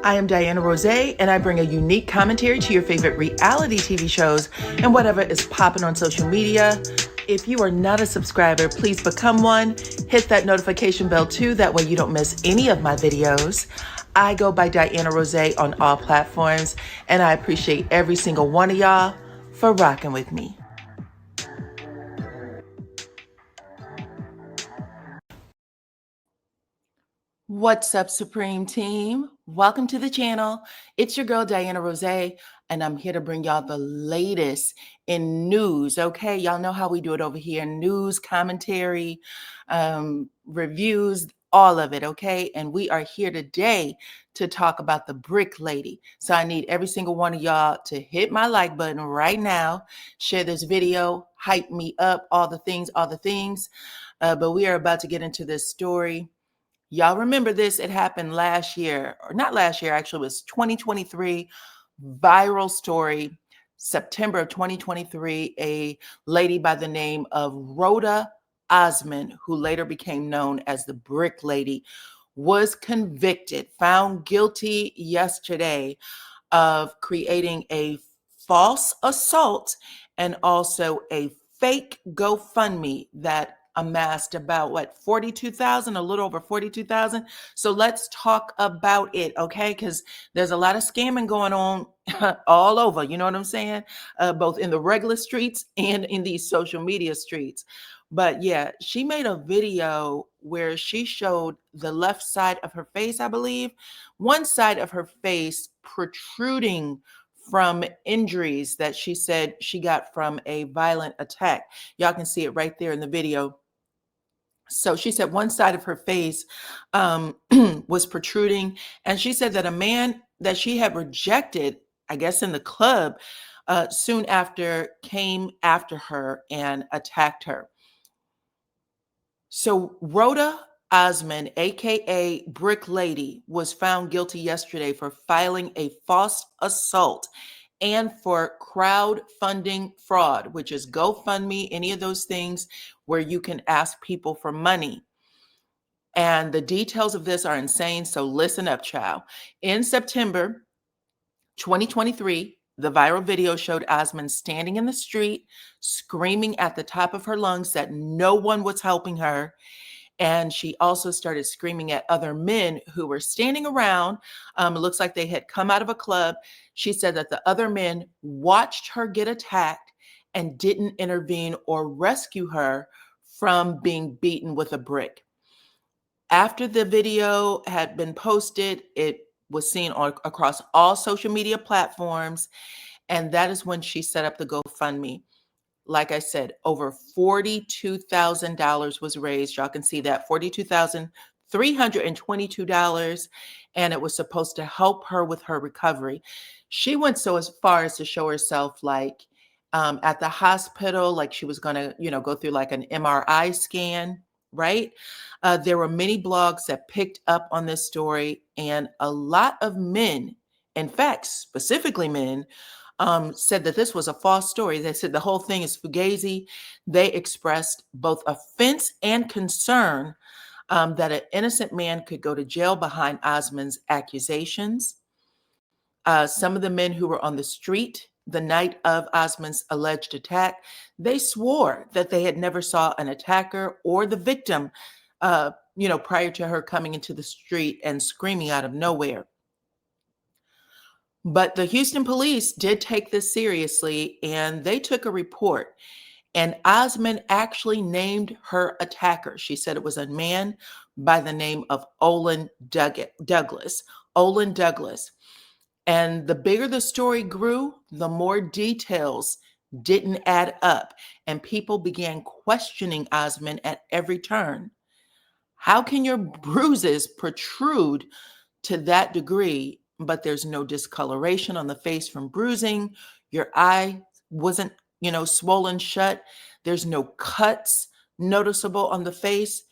I am DYANAROZAY, and I bring a unique commentary to your favorite reality TV shows and whatever is popping on social media. If you are not a subscriber, please become one. Hit that notification bell too, that way you don't miss any of my videos. I go by DYANAROZAY on all platforms, and I appreciate every single one of y'all for rocking with me. What's up, Supreme Team? Welcome to the channel. It's your girl, DYANAROZAY, and I'm here to bring y'all the latest in news, okay? Y'all know how we do it over here. News, commentary, reviews, all of it, okay? And we are here today to talk about the Brick Lady. So I need every single one of y'all to hit my like button right now, share this video, hype me up, all the things. But we are about to get into this story. Y'all remember this? It happened last year, or not last year, actually, it was 2023, viral story, September of 2023. A lady by the name of Rhoda Osman, who later became known as the Brick Lady, was convicted, found guilty yesterday of creating a false assault and also a fake GoFundMe that amassed about what, 42,000, a little over 42,000. So let's talk about it, okay? Because there's a lot of scamming going on all over, you know what I'm saying? Both in the regular streets and in these social media streets. But yeah, she made a video where she showed the left side of her face, I believe, one side of her face protruding from injuries that she said she got from a violent attack. Y'all can see it right there in the video. So she said one side of her face was protruding, and she said that a man that she had rejected, I guess in the club, soon after came after her and attacked her. So Rhoda Osman, aka Brick Lady, was found guilty yesterday for filing a false assault and for crowdfunding fraud, which is GoFundMe, any of those things where you can ask people for money. And the details of this are insane, so listen up, child. In September 2023, the viral video showed Osman standing in the street, screaming at the top of her lungs that no one was helping her. And she also started screaming at other men who were standing around. It looks like they had come out of a club. She said that the other men watched her get attacked and didn't intervene or rescue her from being beaten with a brick. After the video had been posted, it was seen across all social media platforms, and that is when she set up the GoFundMe. Like I said, over $42,000 was raised. Y'all can see that, $42,322, and it was supposed to help her with her recovery. She went so as far as to show herself like at the hospital, like she was going to, go through like an MRI scan, right? There were many blogs that picked up on this story, and a lot of men, in fact, specifically men, said that this was a false story. They said the whole thing is fugazi. They expressed both offense and concern that an innocent man could go to jail behind Osman's accusations. Some of the men who were on the street the night of Osman's alleged attack, they swore that they had never saw an attacker or the victim, prior to her coming into the street and screaming out of nowhere. But the Houston police did take this seriously, and they took a report. And Osman actually named her attacker. She said it was a man by the name of Olin Douglas. Olin Douglas. And the bigger the story grew, the more details didn't add up, and people began questioning Osman at every turn. How can your bruises protrude to that degree, but there's no discoloration on the face from bruising? Your eye wasn't, swollen shut. There's no cuts noticeable on the face.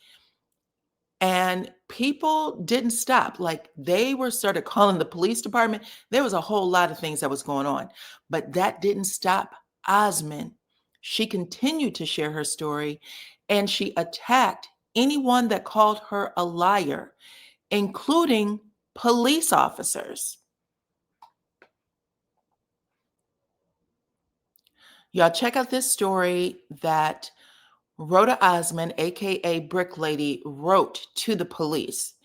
And people didn't stop. Like, they were started calling the police department. There was a whole lot of things that was going on, but that didn't stop Osman. She continued to share her story, and she attacked anyone that called her a liar, including police officers. Y'all check out this story that Rhoda Osman, aka Brick Lady, wrote to the police.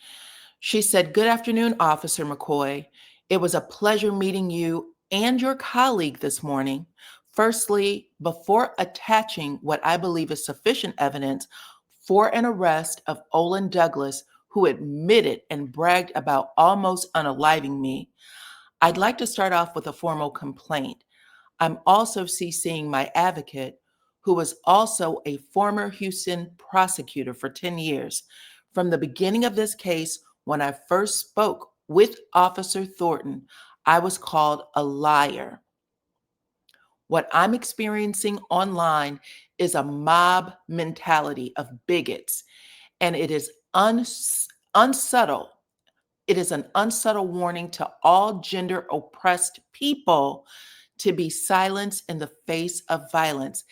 She said, "Good afternoon, Officer McCoy. It was a pleasure meeting you and your colleague this morning. Firstly, before attaching what I believe is sufficient evidence for an arrest of Olin Douglas, who admitted and bragged about almost unaliving me, I'd like to start off with a formal complaint. I'm also CCing my advocate, who was also a former Houston prosecutor for 10 years. From the beginning of this case, when I first spoke with Officer Thornton, I was called a liar. What I'm experiencing online is a mob mentality of bigots, and it is unsubtle. It is an unsubtle warning to all gender oppressed people to be silenced in the face of violence.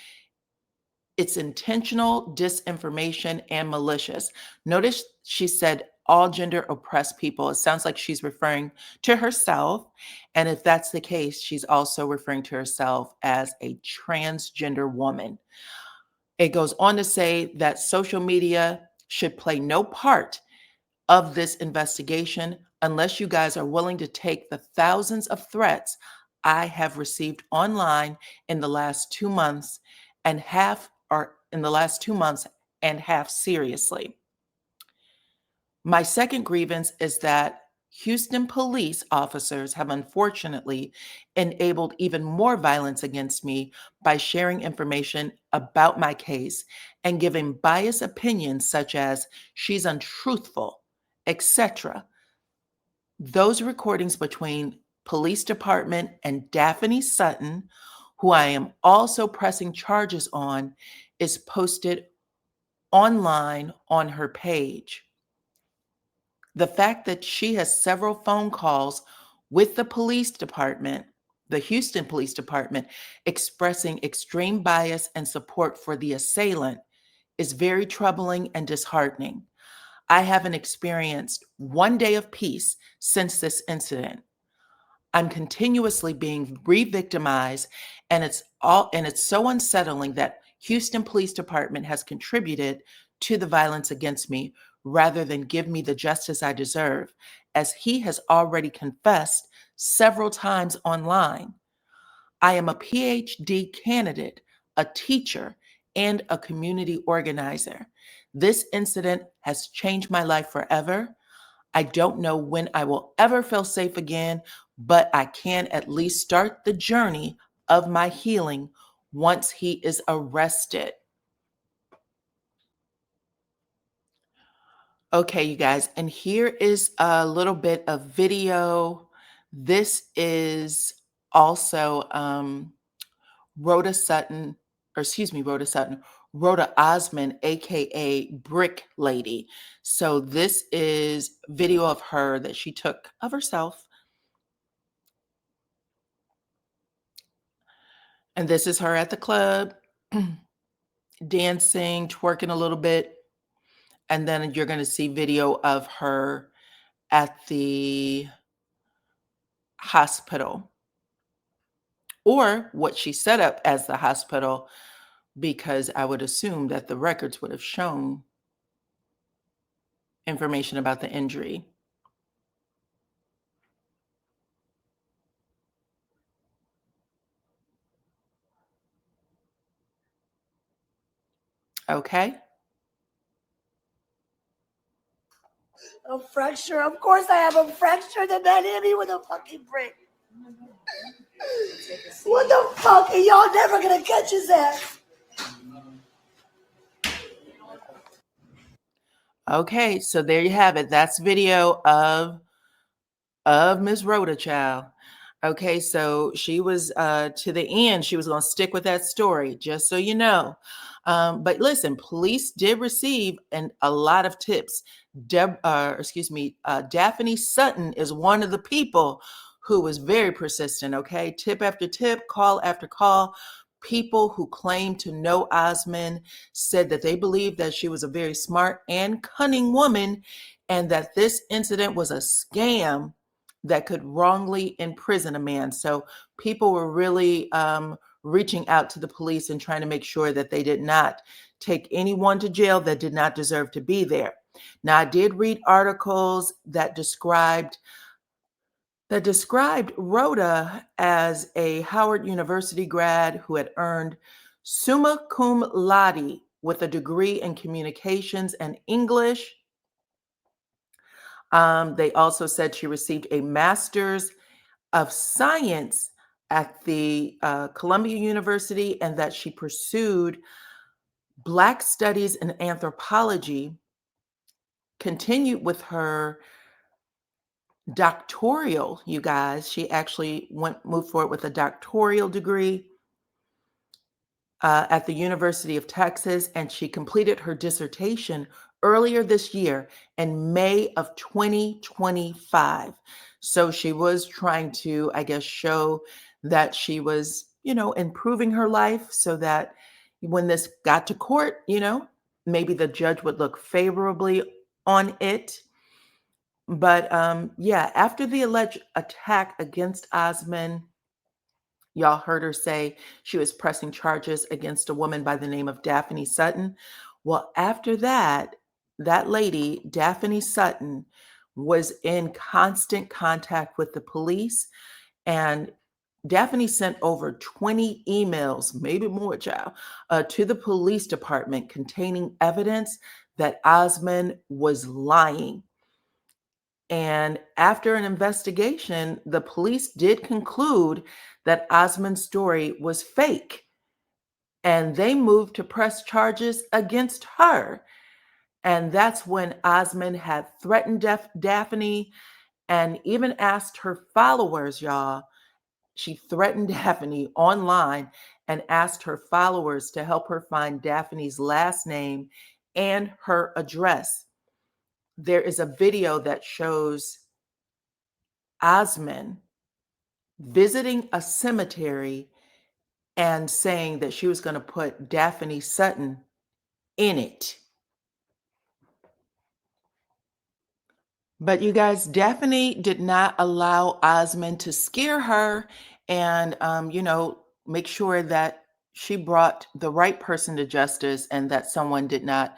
It's intentional disinformation and malicious." Notice she said all gender oppressed people. It sounds like she's referring to herself. And if that's the case, she's also referring to herself as a transgender woman. It goes on to say that social media should play no part of this investigation unless you guys are willing to take the thousands of threats I have received online in the last 2 months and half seriously. My second grievance is that Houston police officers have unfortunately enabled even more violence against me by sharing information about my case and giving biased opinions such as "she's untruthful," etc. Those recordings between police department and Daphany Sutton, who I am also pressing charges on, is posted online on her page. The fact that she has several phone calls with the police department, the Houston Police Department, expressing extreme bias and support for the assailant is very troubling and disheartening. I haven't experienced one day of peace since this incident. I'm continuously being re-victimized, and it's so unsettling that Houston Police Department has contributed to the violence against me rather than give me the justice I deserve, as he has already confessed several times online. I am a PhD candidate, a teacher, and a community organizer. This incident has changed my life forever. I don't know when I will ever feel safe again, but I can at least start the journey of my healing once he is arrested. Okay, you guys, and here is a little bit of video. This is also Rhoda Sutton, or excuse me, Rhoda Sutton, Rhoda Osman, aka Brick Lady. So this is video of her that she took of herself. And this is her at the club, dancing, twerking a little bit. And then you're going to see video of her at the hospital, or what she set up as the hospital, because I would assume that the records would have shown information about the injury. Okay. A fracture? Of course I have a fracture. The man hit me with a fucking brick. What the fuck? And y'all never gonna catch his ass. Okay, so there you have it. That's video of Miss Rhoda, child. Okay, so she was to the end, she was going to stick with that story, just so you know. But listen, police did receive a lot of tips. Daphany Sutton is one of the people who was very persistent. Okay, tip after tip, call after call. People who claim to know Osman said that they believed that she was a very smart and cunning woman, and that this incident was a scam that could wrongly imprison a man. So people were really reaching out to the police and trying to make sure that they did not take anyone to jail that did not deserve to be there. Now, I did read articles that described Rhoda as a Howard University grad who had earned summa cum laude with a degree in communications and English. They also said she received a master's of science at the Columbia University, and that she pursued Black studies and anthropology, continued with her doctoral, you guys. She actually moved forward with a doctoral degree at the University of Texas, and she completed her dissertation earlier this year in May of 2025. So she was trying to, I guess, show that she was, improving her life so that when this got to court, maybe the judge would look favorably on it. But yeah, after the alleged attack against Osman, y'all heard her say she was pressing charges against a woman by the name of Daphany Sutton. Well, after that, that lady, Daphany Sutton, was in constant contact with the police. And Daphne sent over 20 emails, maybe more, child, to the police department containing evidence that Osman was lying. And after an investigation, the police did conclude that Osman's story was fake, and they moved to press charges against her. And that's when Osman had threatened Daphne and even asked her followers, y'all. She threatened Daphne online and asked her followers to help her find Daphne's last name and her address. There is a video that shows Osman visiting a cemetery and saying that she was going to put Daphany Sutton in it. But you guys, Daphne did not allow Osman to scare her and, make sure that she brought the right person to justice and that someone did not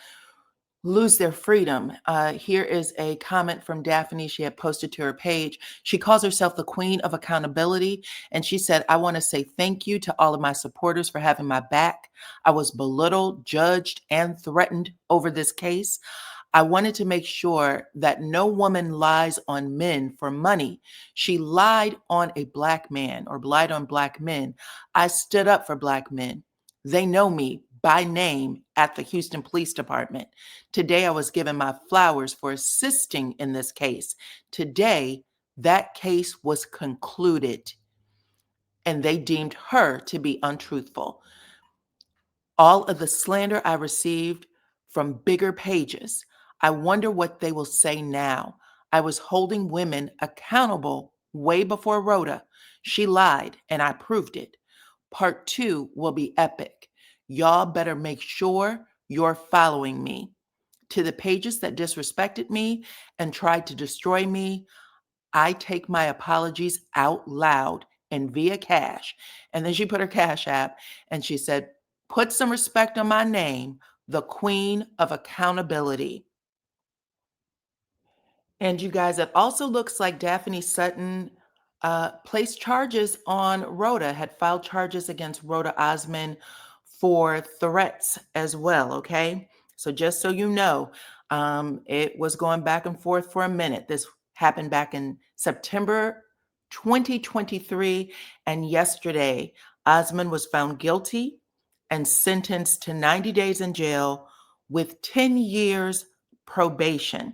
lose their freedom. Here is a comment from Daphne. She had posted to her page. She calls herself the queen of accountability. And she said, I want to say thank you to all of my supporters for having my back. I was belittled, judged, and threatened over this case. I wanted to make sure that no woman lies on men for money. She lied on a Black man or lied on Black men. I stood up for Black men. They know me by name at the Houston Police Department. Today, I was given my flowers for assisting in this case. Today, that case was concluded, and they deemed her to be untruthful. All of the slander I received from bigger pages, I wonder what they will say now. I was holding women accountable way before Rhoda. She lied, and I proved it. Part 2 will be epic. Y'all better make sure you're following me. To the pages that disrespected me and tried to destroy me, I take my apologies out loud and via cash. And then she put her cash app and she said, put some respect on my name, the queen of accountability. And you guys, it also looks like Daphany Sutton placed charges on Rhoda, had filed charges against Rhoda Osman for threats as well, okay? So just so you know, it was going back and forth for a minute. This happened back in September 2023, and yesterday, Osman was found guilty and sentenced to 90 days in jail with 10 years probation.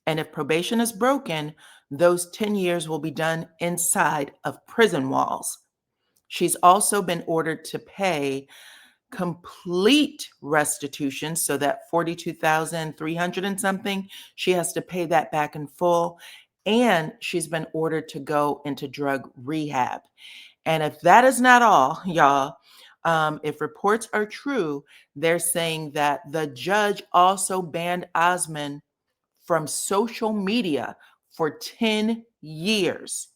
And if probation is broken, those 10 years will be done inside of prison walls. She's also been ordered to pay complete restitution, so that 42,300 and something, she has to pay that back in full. And she's been ordered to go into drug rehab. And if that is not all, y'all, if reports are true, they're saying that the judge also banned Osman from social media for 10 years.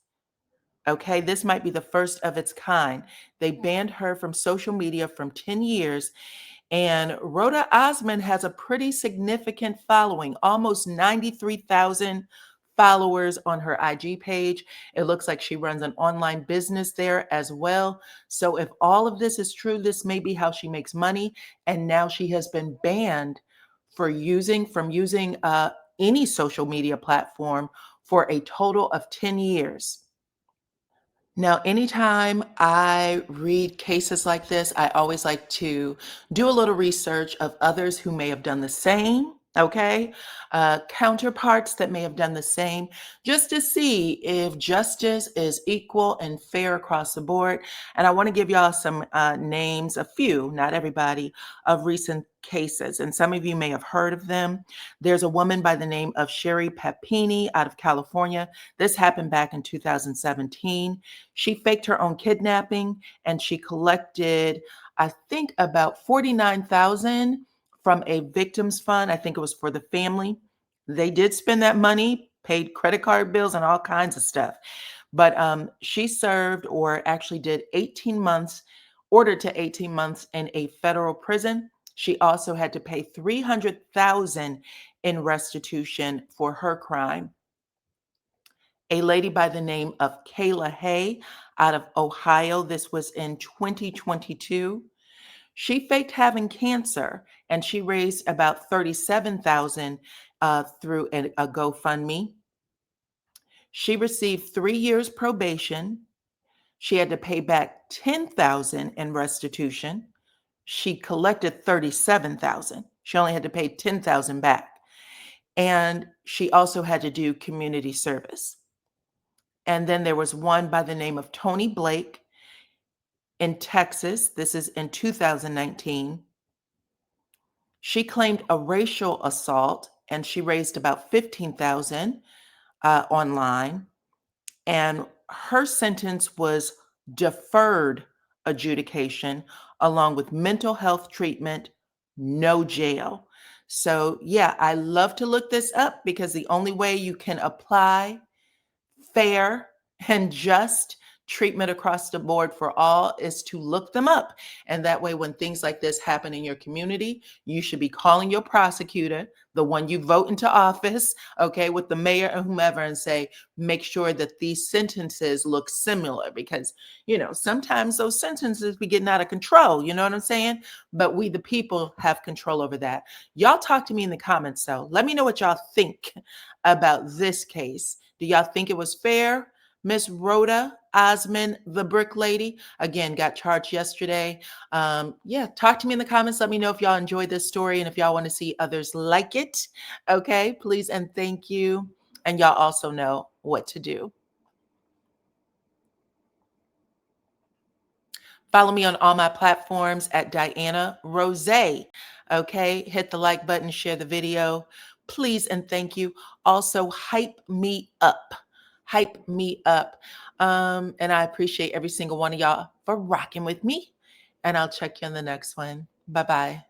Okay, this might be the first of its kind. They banned her from social media from 10 years. And Rhoda Osman has a pretty significant following, almost 93,000 followers on her IG page. It looks like she runs an online business there as well. So if all of this is true, this may be how she makes money. And now she has been banned from using any social media platform for a total of 10 years. Now, anytime I read cases like this, I always like to do a little research of others who may have done the same, okay? Counterparts that may have done the same, just to see if justice is equal and fair across the board. And I want to give y'all some names, a few, not everybody, of recent cases. And some of you may have heard of them. There's a woman by the name of Sherry Papini out of California. This happened back in 2017. She faked her own kidnapping and she collected, I think, about 49,000 from a victims fund. I think it was for the family. They did spend that money, paid credit card bills and all kinds of stuff. But she served, or actually did, 18 months, ordered to 18 months in a federal prison. She also had to pay 300,000 in restitution for her crime. A lady by the name of Kayla Hay out of Ohio. This was in 2022. She faked having cancer and she raised about 37,000 through a GoFundMe. She received 3 years probation. She had to pay back 10,000 in restitution. She collected 37,000. She only had to pay 10,000 back. And she also had to do community service. And then there was one by the name of Tony Blake in Texas. This is in 2019. She claimed a racial assault and she raised about 15,000 online. And her sentence was deferred adjudication along with mental health treatment, no jail. So yeah, I love to look this up because the only way you can apply fair and just treatment across the board for all is to look them up. And that way, when things like this happen in your community, you should be calling your prosecutor, the one you vote into office, okay, with the mayor and whomever, and say, make sure that these sentences look similar because, sometimes those sentences be getting out of control. You know what I'm saying? But we, the people, have control over that. Y'all talk to me in the comments, though. Let me know what y'all think about this case. Do y'all think it was fair? Miss Rhoda Osman, the brick lady, again, got charged yesterday. Yeah, talk to me in the comments. Let me know if y'all enjoyed this story and if y'all want to see others like it. Okay, please and thank you. And y'all also know what to do. Follow me on all my platforms at DYANAROZAY. Okay, hit the like button, share the video. Please and thank you. Also, hype me up. Hype me up. And I appreciate every single one of y'all for rocking with me. And I'll check you on the next one. Bye-bye.